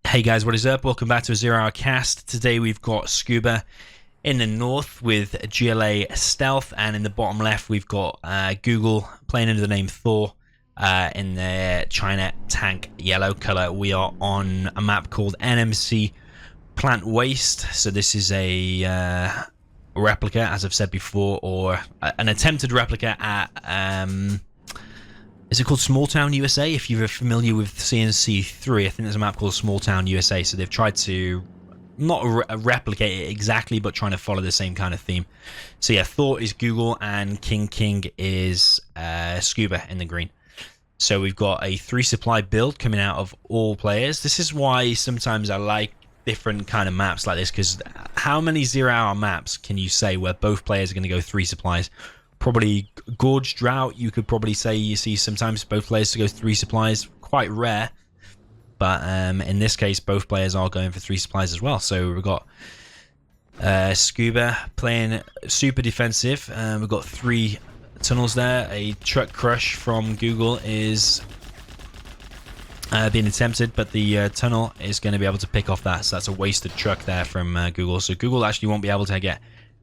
Hey guys, what is up? Welcome back to a 0 Hour Cast. Today we've got Scuba in the north with GLA Stealth, and in the bottom left we've got Google playing under the name Thor in the China tank yellow color. We are on a map called NMC Plant Waste. So this is a replica, as I've said before, or an attempted replica at is it called Small Town USA? If you're familiar with C&C3, I think there's a map called Small Town USA. So they've tried to not replicate it exactly, but trying to follow the same kind of theme. So yeah, Thor is Google and King is Scuba in the green. So we've got a 3 supply build coming out of all players. This is why sometimes I like different kind of maps like this, because how many 0 hour maps can you say where both players are going to go 3 supplies? Probably Gorge Drought, you could probably say you see sometimes both players to go 3 supplies. Quite rare, but in this case both players are going for 3 supplies as well. So we've got Scuba playing super defensive. We've got 3 tunnels there. A truck crush from Google is being attempted, but the tunnel is going to be able to pick off that. So that's a wasted truck there from Google. So Google actually won't be able to get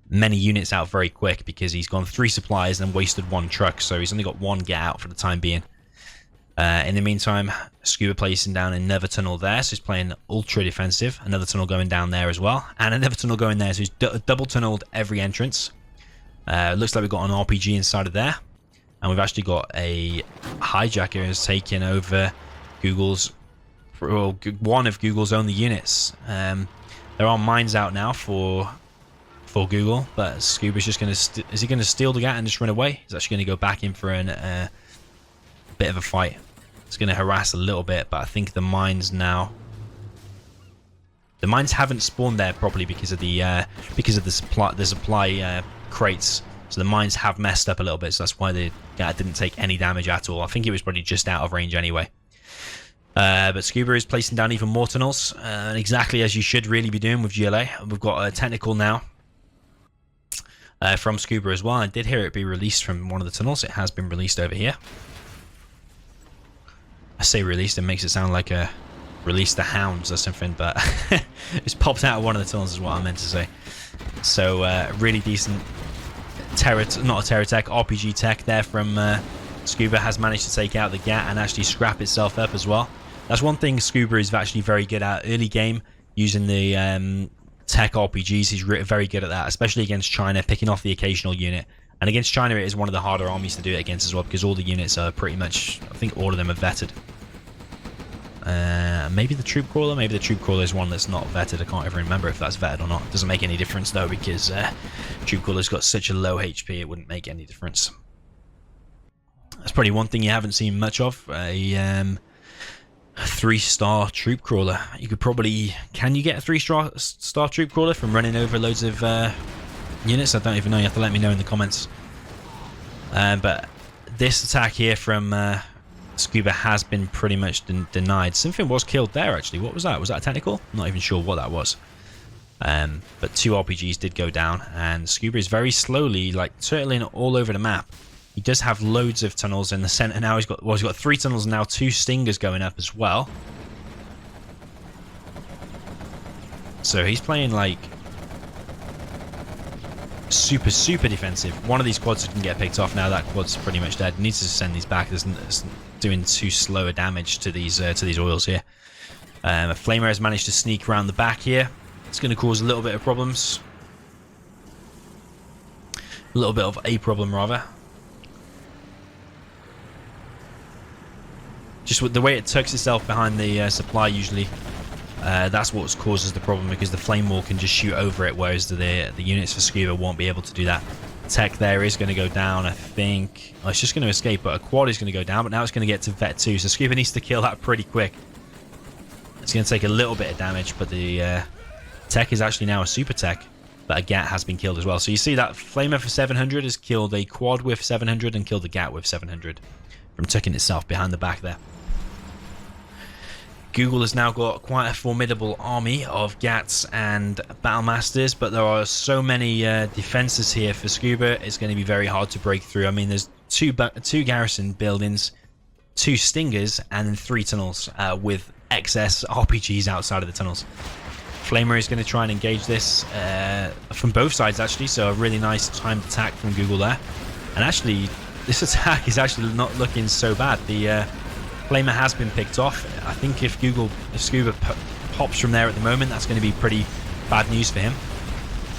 many units out very quick because he's gone 3 supplies and wasted 1 truck, so he's only got 1 get out for the time being. In the meantime, Scuba placing down another tunnel there, so he's playing ultra defensive. Another tunnel going down there as well, and another tunnel going there, so he's double tunneled every entrance. Looks like we've got an RPG inside of there, and we've actually got a hijacker who's taken over Google's, well, one of Google's only units. There are mines out now for Google, but Scuba's just going to is he going to steal the gat and just run away? He's actually going to go back in for a bit of a fight. It's going to harass a little bit, but I think the mines haven't spawned there properly because of the supply crates. So the mines have messed up a little bit, so that's why the gat didn't take any damage at all. I think it was probably just out of range anyway. But Scuba is placing down even more tunnels, exactly as you should really be doing with GLA. We've got a technical now from Scuba as well. I did hear it be released from one of the tunnels. It has been released over here. I say released, it makes it sound like a release the hounds or something, but it's popped out of one of the tunnels is what I meant to say. So really decent not a terror tech, RPG tech there from Scuba. Has managed to take out the gat and actually scrap itself up as well. That's one thing Scuba is actually very good at early game, using the tech RPGs. He's very good at that, especially against China, picking off the occasional unit. And against China, it is one of the harder armies to do it against as well, because all the units are pretty much, I think all of them are vetted. Maybe the troop crawler. Maybe the troop crawler is one that's not vetted. I can't ever remember if that's vetted or not. It doesn't make any difference though, because troop crawler's got such a low HP, it wouldn't make any difference. That's probably one thing you haven't seen much of. A 3-star troop crawler. You could probably... Can you get a 3-star troop crawler from running over loads of units? I don't even know. You have to let me know in the comments. But this attack here from Scuba has been pretty much denied. Something was killed there, actually. What was that? Was that a technical? I'm not even sure what that was. But 2 RPGs did go down, and Scuba is very slowly, like, turtling all over the map. He does have loads of tunnels in the center now. He's got 3 tunnels now, 2 stingers going up as well. So he's playing like super defensive. One of these quads can get picked off now. That quad's pretty much dead. Needs to send these back. It's doing too slow a damage to these oils here. A flamer has managed to sneak around the back here. It's going to cause a little bit of problems. A little bit of a problem rather. Just with the way it tucks itself behind the supply, usually that's what causes the problem, because the flame wall can just shoot over it, whereas the units for Scuba won't be able to do that. Tech there is going to go down, I think. Oh, it's just going to escape, but a quad is going to go down, but now it's going to get to Vet 2, so Scuba needs to kill that pretty quick. It's going to take a little bit of damage, but the tech is actually now a super tech, but a gat has been killed as well. So you see that flamer for 700 has killed a quad with 700 and killed the gat with 700 from tucking itself behind the back there. Google has now got quite a formidable army of Gats and Battlemasters, but there are so many defenses here for Scuba, it's going to be very hard to break through. I mean, there's two garrison buildings, 2 stingers, and then 3 tunnels with excess RPGs outside of the tunnels. Flamer is going to try and engage this from both sides, actually, so a really nice timed attack from Google there. And actually, this attack is actually not looking so bad. The Flamer has been picked off. I think if Scuba pops from there at the moment, that's going to be pretty bad news for him.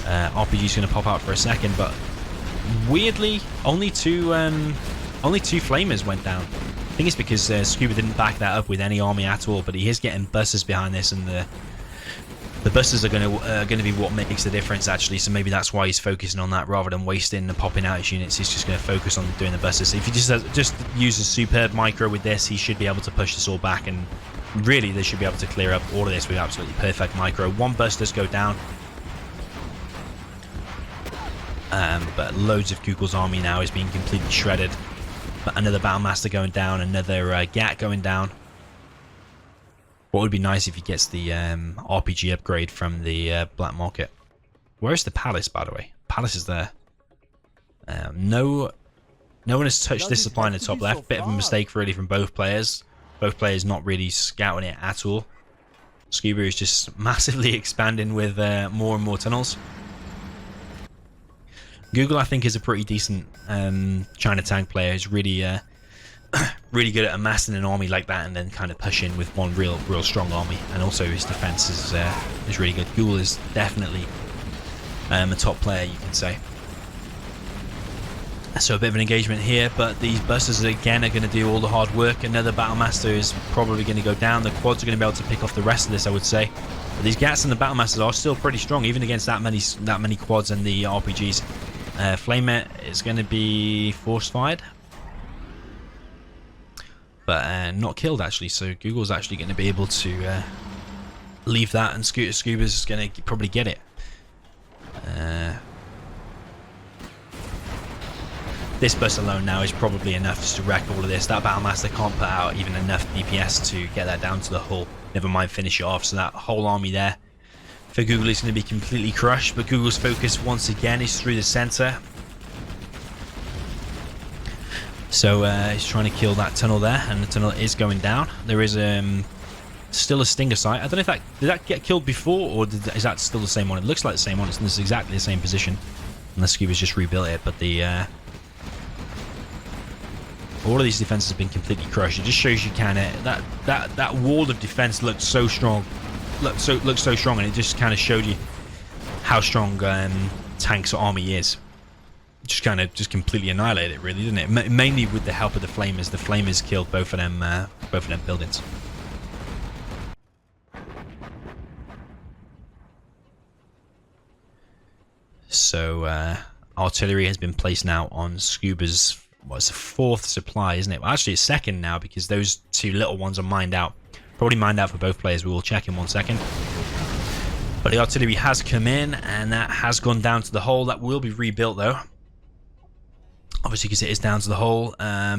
RPG is going to pop out for a second, but weirdly, only two Flamers went down. I think it's because Scuba didn't back that up with any army at all, but he is getting busters behind this, and the busters are going to be what makes the difference, actually. So maybe that's why he's focusing on that rather than wasting and popping out his units. He's just going to focus on doing the busters. So if he just uses superb micro with this, he should be able to push this all back, and really they should be able to clear up all of this with absolutely perfect micro. One bust does go down, but loads of Google's army now is being completely shredded. But another Battlemaster going down, another GAT going down. What would be nice if he gets the RPG upgrade from the black market. Where's the palace, by the way? Palace is there. No one has touched this supply in the top left. Bit of a mistake really from both players. Both players not really scouting it at all. Scuba is just massively expanding with more and more tunnels. Google, I think, is a pretty decent China tank player. He's really really good at amassing an army like that and then kind of pushing with one real strong army. And also his defense is really good. Google is definitely a top player, you can say. So a bit of an engagement here, but these busters again are going to do all the hard work. Another Battlemaster is probably going to go down. The quads are going to be able to pick off the rest of this, I would say. But these GATs and the Battlemasters are still pretty strong, even against that many quads and the RPGs. Flamer is going to be force-fired, but not killed, actually. So Google's actually going to be able to leave that, and Scuba's going to probably get it. This bust alone now is probably enough just to wreck all of this. That Battlemaster can't put out even enough DPS to get that down to the hull. Never mind finish it off. So that whole army there for Google is going to be completely crushed. But Google's focus once again is through the center. So he's trying to kill that tunnel there, and the tunnel is going down. There is still a stinger site. I don't know if did that get killed before, or is that still the same one? It looks like the same one. It's in exactly the same position, unless Scuba's just rebuilt it. But the all of these defenses have been completely crushed. It just shows you that wall of defense looked so strong, looked so strong, and it just kind of showed you how strong Tank's army is. Just completely annihilated it, really, didn't it? Mainly with the help of the Flamers. The Flamers killed both of them buildings. So artillery has been placed now on Scuba's. It's the fourth supply, isn't it? Well, actually, it's second now, because those two little ones are mined out. Probably mined out for both players. We will check in 1 second. But the artillery has come in, and that has gone down to the hole. That will be rebuilt, though. Obviously, because it is down to the hole.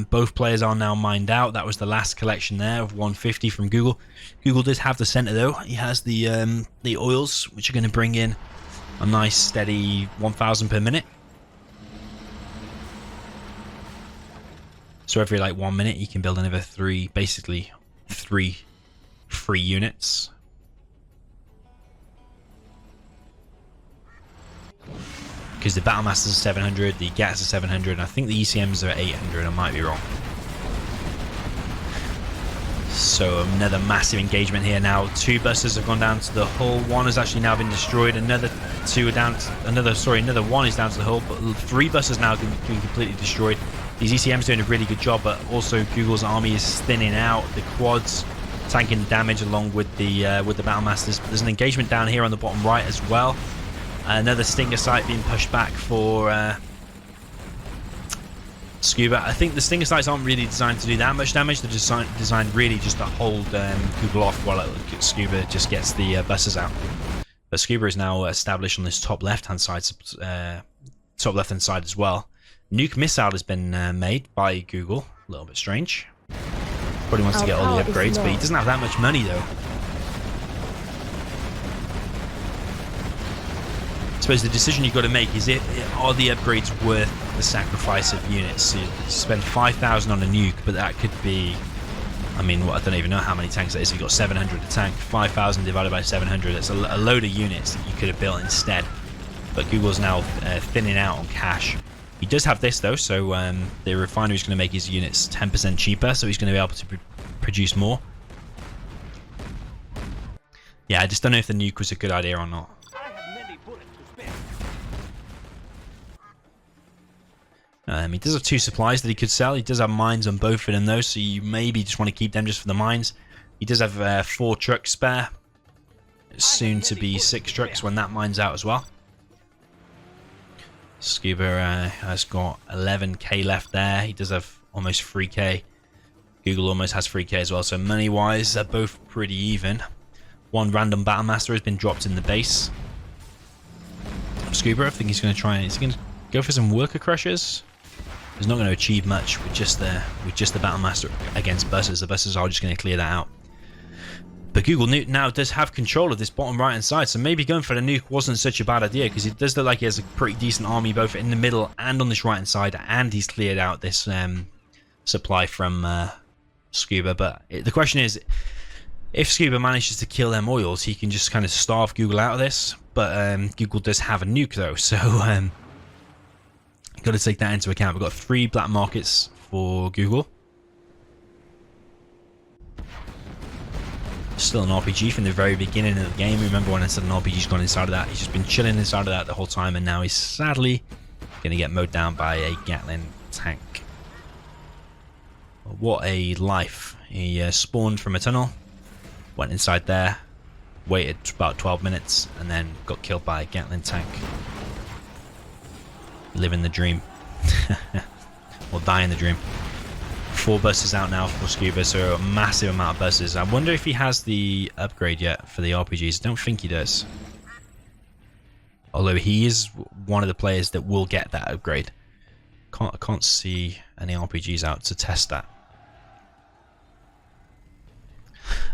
Both players are now mined out. That was the last collection there of 150 from Google. Google does have the center, though. He has the oils, which are going to bring in a nice, steady 1,000 per minute. So every 1 minute you can build another basically three free units. Because the Battlemasters are 700, the GATs are 700, and I think the ECMs are 800, I might be wrong. So another massive engagement here now. 2 busters have gone down to the hull. 1 has actually now been destroyed. Another 1 is down to the hull, but 3 busters now have been completely destroyed. These ECMs doing a really good job, but also Google's army is thinning out. The quads tanking the damage along with the Battlemasters. But there's an engagement down here on the bottom right as well. Another stinger site being pushed back for Scuba. I think the stinger sites aren't really designed to do that much damage. They're designed really just to hold Google off while Scuba just gets the busters out. But Scuba is now established on this top left-hand side as well. Nuke missile has been made by Google. A little bit strange. Probably wants to get all the upgrades, but he doesn't have that much money, though. I suppose the decision you've got to make is, are the upgrades worth the sacrifice of units? So you spend 5,000 on a nuke, but that could be, I mean, I don't even know how many tanks that is. You've got 700 a tank. 5,000 divided by 700. That's a load of units that you could have built instead. But Google's now thinning out on cash. He does have this though, so the refinery is going to make his units 10% cheaper, so he's going to be able to produce more. Yeah, I just don't know if the nuke was a good idea or not. He does have 2 supplies that he could sell. He does have mines on both of them though, so you maybe just want to keep them just for the mines. He does have 4 trucks spare. Soon to be 6 trucks when that mine's out as well. Scuba has got 11k left there. He does have almost 3k. Google almost has 3k as well, so money-wise, they're both pretty even. 1 random battle master has been dropped in the base. Scuba, I think he's going to try and... Is he going to go for some worker crushers? He's not going to achieve much with just the battle master against buses. The buses are just going to clear that out. But Google now does have control of this bottom right hand side, so maybe going for the nuke wasn't such a bad idea, because it does look like he has a pretty decent army both in the middle and on this right hand side, and he's cleared out this supply from Scuba. But the question is, if Scuba manages to kill them oils, he can just kind of starve Google out of this. But Google does have a nuke though, so got to take that into account. We've got 3 black markets for Google. Still an RPG from the very beginning of the game. Remember when I said an RPG's gone inside of that? He's just been chilling inside of that the whole time, and now he's sadly going to get mowed down by a Gatling tank. What a life. He spawned from a tunnel, went inside there, waited about 12 minutes, and then got killed by a Gatling tank. Living the dream. Or dying the dream. 4 buses out now for Scuba, so a massive amount of buses. I wonder if he has the upgrade yet for the RPGs. I don't think he does. Although he is one of the players that will get that upgrade. I can't see any RPGs out to test that.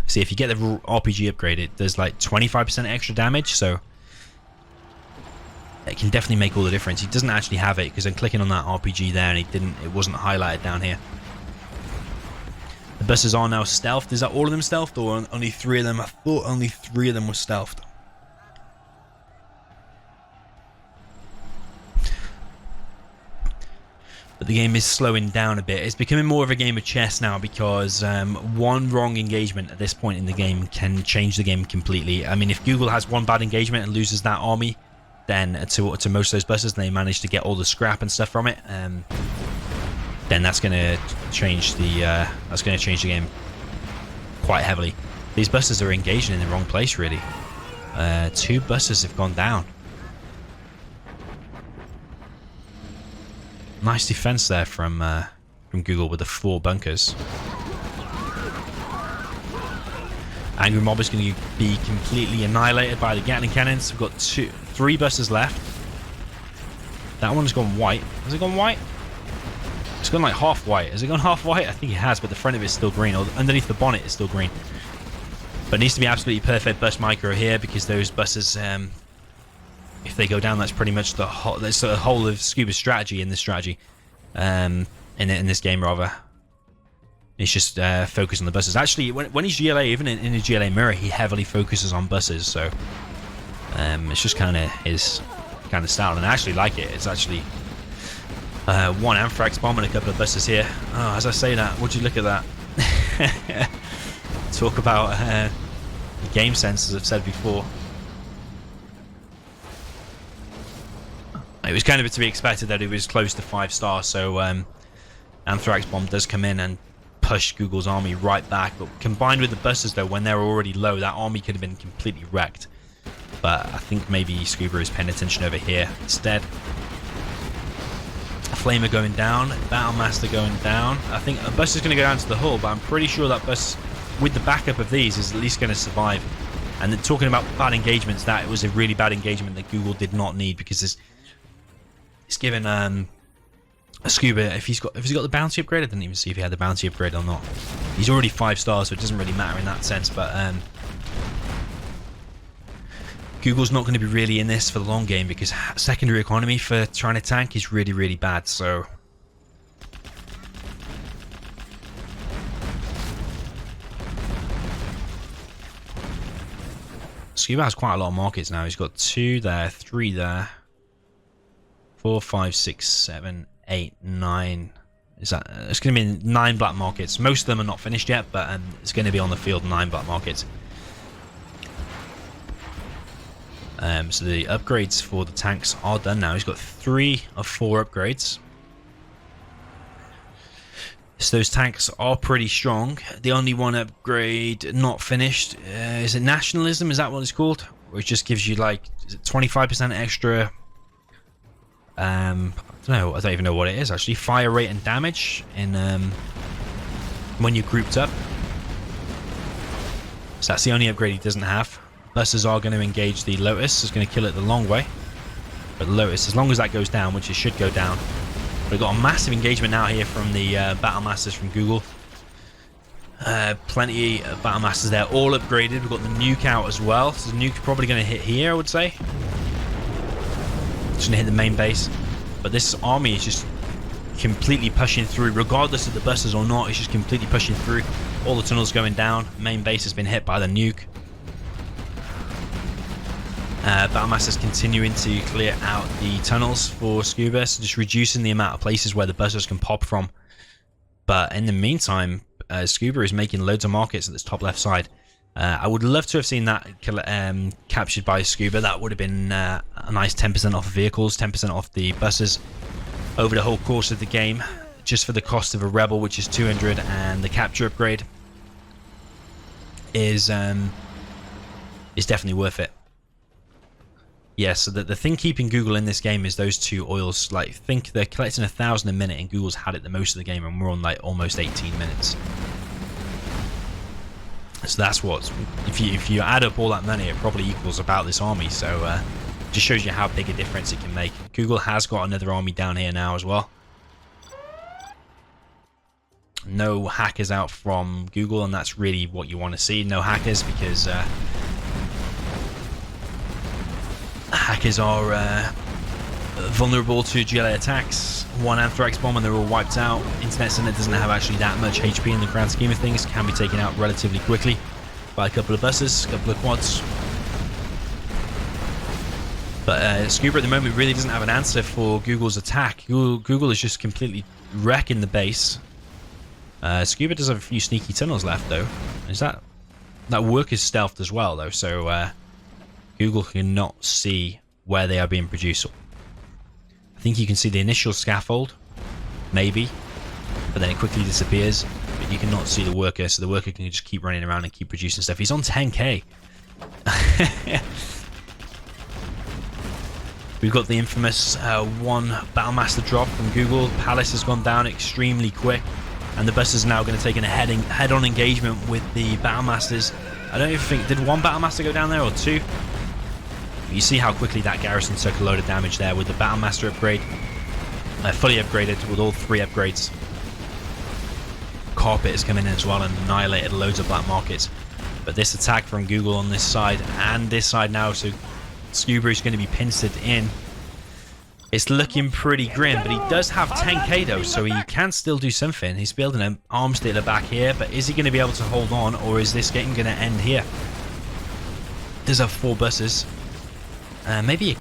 See, if you get the RPG upgrade, it does like 25% extra damage, so it can definitely make all the difference. He doesn't actually have it because I'm clicking on that RPG there and it wasn't highlighted down here. The buses are now stealthed. Is that all of them stealthed, or only 3 of them? I thought only 3 of them were stealthed. But the game is slowing down a bit. It's becoming more of a game of chess now, because one wrong engagement at this point in the game can change the game completely. I mean, if Google has one bad engagement and loses that army, then to most of those buses, and they manage to get all the scrap and stuff from it, then that's going to change the game quite heavily. These buses are engaging in the wrong place, really. 2 buses have gone down. Nice defense there from Google with the 4 bunkers. Angry Mob is going to be completely annihilated by the Gatling cannons. We've got 3 buses left. That one's gone white. Has it gone white? It's gone like half white. Has it gone half white? I think it has, but the front of it is still green. Or underneath the bonnet is still green. But it needs to be absolutely perfect bus micro here, because those buses, if they go down, that's pretty much the whole of Scuba's strategy in this strategy. In this game, rather. It's just focus on the buses. Actually, when he's GLA, even in his GLA mirror, he heavily focuses on buses. So it's just kind of his kind of style, and I actually like it. It's actually 1 anthrax bomb and a couple of buses here. Oh, as I say that, would you look at that? Talk about game sense, as I've said before. It was kind of to be expected that it was close to 5 stars, so anthrax bomb does come in and push Google's army right back. But combined with the buses, though, when they're already low, that army could have been completely wrecked. But I think maybe Scoober is paying attention over here instead. Flamer going down, Battlemaster going down. I think a bus is going to go down to the hull, but I'm pretty sure that bus, with the backup of these, is at least going to survive. And then talking about bad engagements, that was a really bad engagement that Google did not need, because it's given a Scuba, if he's got the bounty upgrade. I didn't even see if he had the bounty upgrade or not. He's already 5 stars, so it doesn't really matter in that sense. But Google's not going to be really in this for the long game, because secondary economy for trying to tank is really, really bad. So Scuba has quite a lot of markets now. He's got 2 there, 3 there, 4, 5, 6, 7, 8, 9. It's going to be 9 black markets. Most of them are not finished yet, but it's going to be on the field 9 black markets. So the upgrades for the tanks are done now. He's got 3 of 4 upgrades. So those tanks are pretty strong. The only one upgrade not finished is it Nationalism? Is that what it's called? Which just gives you like 25% extra. I don't know. I don't even know what it is actually. Fire rate and damage in when you're grouped up. So that's the only upgrade he doesn't have. Buses are going to engage the Lotus. It's going to kill it the long way. But the Lotus, as long as that goes down, which it should go down. We've got a massive engagement now here from the Battle Masters from Google. Plenty of Battle Masters there, all upgraded. We've got the nuke out as well. So the nuke's probably going to hit here, I would say. It's going to hit the main base. But this army is just completely pushing through, regardless of the buses or not. It's just completely pushing through. All the tunnels going down. Main base has been hit by the nuke. Battlemaster's continuing to clear out the tunnels for Scuba, so just reducing the amount of places where the buzzers can pop from. But in the meantime, Scuba is making loads of markets at this top left side. I would love to have seen that captured by Scuba. That would have been a nice 10% off of vehicles, 10% off the buses over the whole course of the game, just for the cost of a Rebel, which is 200, and the capture upgrade is definitely worth it. Yeah, so the thing keeping Google in this game is those 2 oils. Like, think they're collecting 1,000 a minute, and Google's had it the most of the game, and we're on like almost 18 minutes. So that's what, if you add up all that money, it probably equals about this army. So just shows you how big a difference it can make. Google has got another army down here now as well. No hackers out from Google, and that's really what you want to see. No hackers, because hackers are vulnerable to GLA attacks. 1 anthrax bomb and they're all wiped out. Internet Center doesn't have actually that much HP in the grand scheme of things. Can be taken out relatively quickly by a couple of buses, a couple of quads. But Scoober at the moment really doesn't have an answer for Google's attack. Google is just completely wrecking the base. Scuba does have a few sneaky tunnels left though. Is that work is stealthed as well though, so Google cannot see where they are being produced. I think you can see the initial scaffold, maybe, but then it quickly disappears. But you cannot see the worker, so the worker can just keep running around and keep producing stuff. He's on 10k. We've got the infamous 1 Battlemaster drop from Google. Palace has gone down extremely quick, and the bus is now going to take a head-on engagement with the Battlemasters. I don't even think, did 1 Battlemaster go down there or 2? You see how quickly that garrison took a load of damage there with the Battlemaster upgrade. Fully upgraded with all 3 upgrades. Carpet has come in as well and annihilated loads of black markets. But this attack from Google on this side and this side now, so Scoober is going to be pincered in. It's looking pretty grim, but he does have 10k though, so he can still do something. He's building an arms dealer back here, but is he going to be able to hold on, or is this game going to end here? Does have 4 buses. Maybe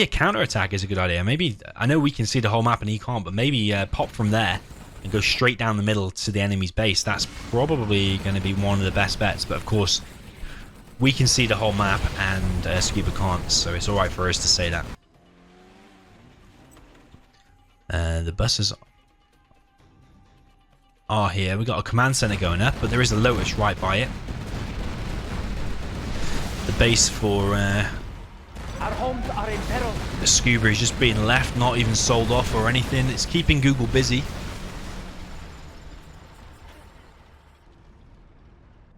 a counter attack is a good idea. Maybe, I know we can see the whole map and he can't, but maybe pop from there and go straight down the middle to the enemy's base. That's probably going to be one of the best bets, but of course we can see the whole map and Scuba can't, so it's alright for us to say that. The buses are here. We've got a command center going up, but there is a Lotus right by it. The base for our homes are in peril. The Scoober is just being left, not even sold off or anything. It's keeping Google busy.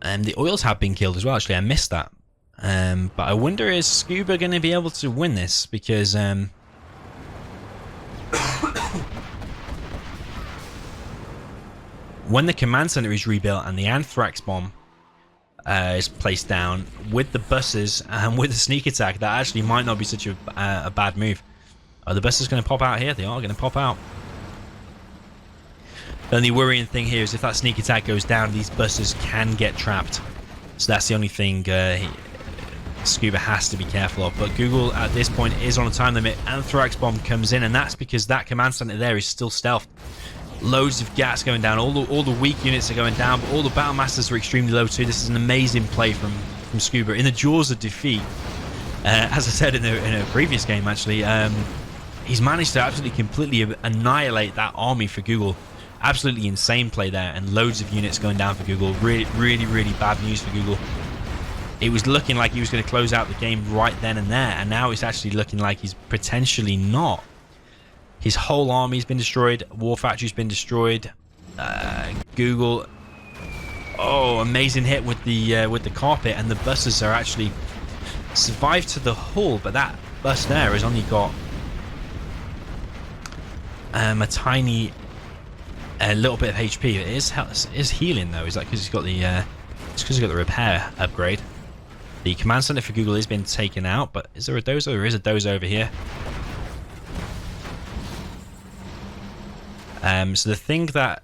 And the oils have been killed as well, actually. I missed that. But I wonder, is Scuba going to be able to win this? Because when the command center is rebuilt and the anthrax bomb is placed down with the buses and with the sneak attack, that actually might not be such a bad move. Are the buses going to pop out here? They are going to pop out. The only worrying thing here is if that sneak attack goes down, these buses can get trapped. So that's the only thing Scuba has to be careful of. But Google at this point is on a time limit. Anthrax bomb comes in, and that's because that command center there is still stealthed. Loads of gas going down. All the weak units are going down, but all the battle masters are extremely low too. This is an amazing play from Scuba in the jaws of defeat. As I said in a previous game, actually, he's managed to absolutely completely annihilate that army for Google. Absolutely insane play there, and loads of units going down for Google. Really bad news for Google. It was looking like he was going to close out the game right then and there, and now it's actually looking like he's potentially not. His whole army's been destroyed. War Factory's been destroyed. Google, oh, amazing hit with the carpet, and the buses are actually survived to the hull, but that bus there has only got a tiny little bit of HP. It is healing though. Is that because he's got the it's because he's got the repair upgrade. The command center for Google has been taken out, but is there a dozer? There is a dozer over here. So the thing that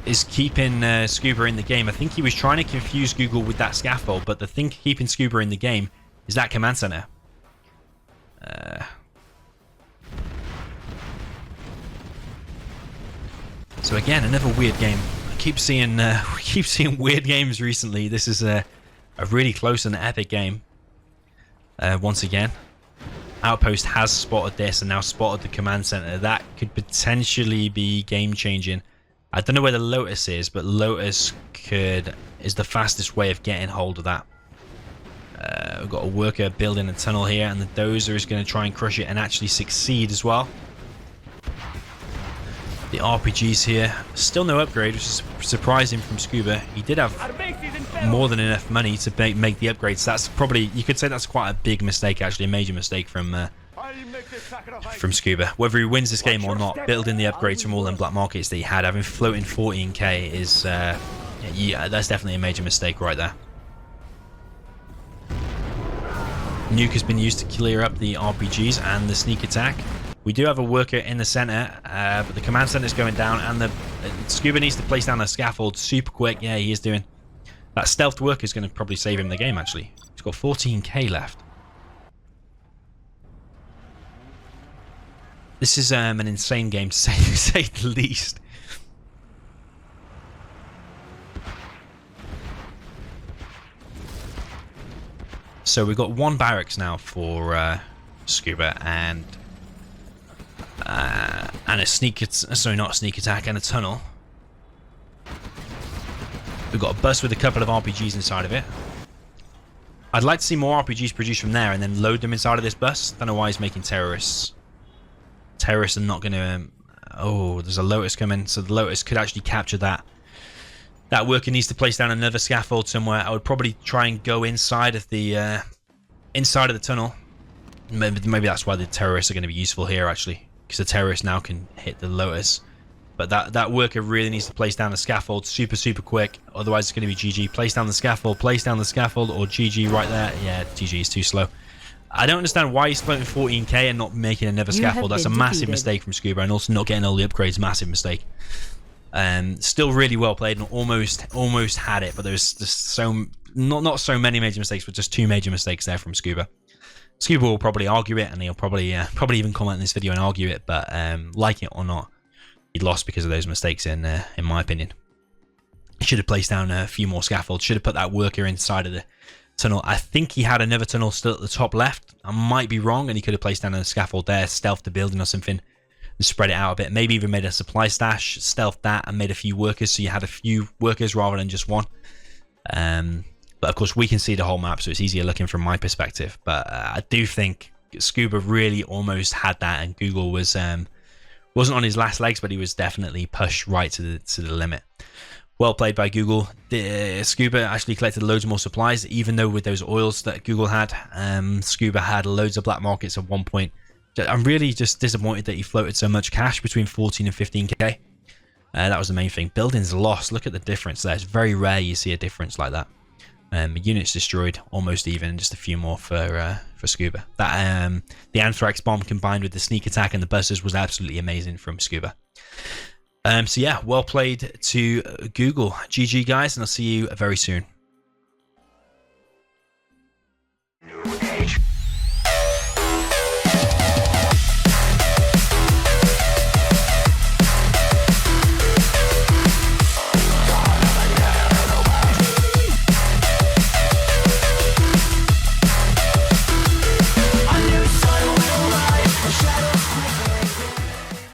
is keeping Scoober in the game, I think he was trying to confuse Google with that scaffold, but the thing keeping Scoober in the game is that command center. So again, another weird game. I keep seeing we keep seeing weird games recently. This is a really close and epic game. Once again, Outpost has spotted this and now spotted the command center. That could potentially be game changing. I don't know where the Lotus is, but Lotus is the fastest way of getting hold of that. We've got a worker building a tunnel here, and the dozer is going to try and crush it and actually succeed as well. The RPGs here, still no upgrade, which is surprising from Scuba. He did have more than enough money to make the upgrades. That's probably, you could say that's quite a big mistake, actually, a major mistake from Scuba. Whether he wins this game or not, building the upgrades from all them black markets that he had, having floating 14k is, yeah, that's definitely a major mistake right there. Nuke has been used to clear up the RPGs and the sneak attack. We do have a worker in the center, but the command center is going down, and the Scuba needs to place down a scaffold super quick. Yeah, he is doing. That stealth worker is going to probably save him the game, actually. He's got 14k left. This is an insane game, to say the least. So we've got one barracks now for Scuba, and a not a sneak attack, and a tunnel. We've got a bus with a couple of RPGs inside of it. I'd like to see more RPGs produced from there and then load them inside of this bus. Don't know why he's making terrorists. Terrorists are not going to... oh, there's a Lotus coming, so the Lotus could actually capture that. That worker needs to place down another scaffold somewhere. I would probably try and go inside of the tunnel. Maybe that's why the terrorists are going to be useful here, actually, because the terrorists now can hit the Lotus. But that worker really needs to place down the scaffold super quick, otherwise it's going to be GG. Place down the scaffold, or GG right there. Yeah, GG is too slow. I don't understand why he's floating 14k and not making another scaffold. That's a massive mistake from Scuba, and also not getting all the upgrades, massive mistake. Still really well played and almost had it, but there's just not so many major mistakes, but just two major mistakes there from Scuba. Scuba will probably argue it, and he'll probably even comment in this video and argue it, but like it or not, he lost because of those mistakes in my opinion. He should have placed down a few more scaffolds, should have put that worker inside of the tunnel. I think he had another tunnel still at the top left. I might be wrong, and he could have placed down a scaffold there, stealthed the building or something, and spread it out a bit. Maybe even made a supply stash, stealthed that, and made a few workers, so you had a few workers rather than just one. But of course, we can see the whole map, so it's easier looking from my perspective. But I do think Scuba really almost had that, and Google wasn't on his last legs, but he was definitely pushed right to the limit. Well played by Google. Scuba actually collected loads more supplies, even though with those oils that Google had, Scuba had loads of black markets at one point. I'm really just disappointed that he floated so much cash between 14 and 15k. That was the main thing. Buildings lost. Look at the difference there. It's very rare you see a difference like that. Units destroyed, almost even, just a few more for Scuba. That the Anthrax bomb combined with the sneak attack and the buses was absolutely amazing from Scuba. So yeah, well played to Google. GG guys, and I'll see you very soon.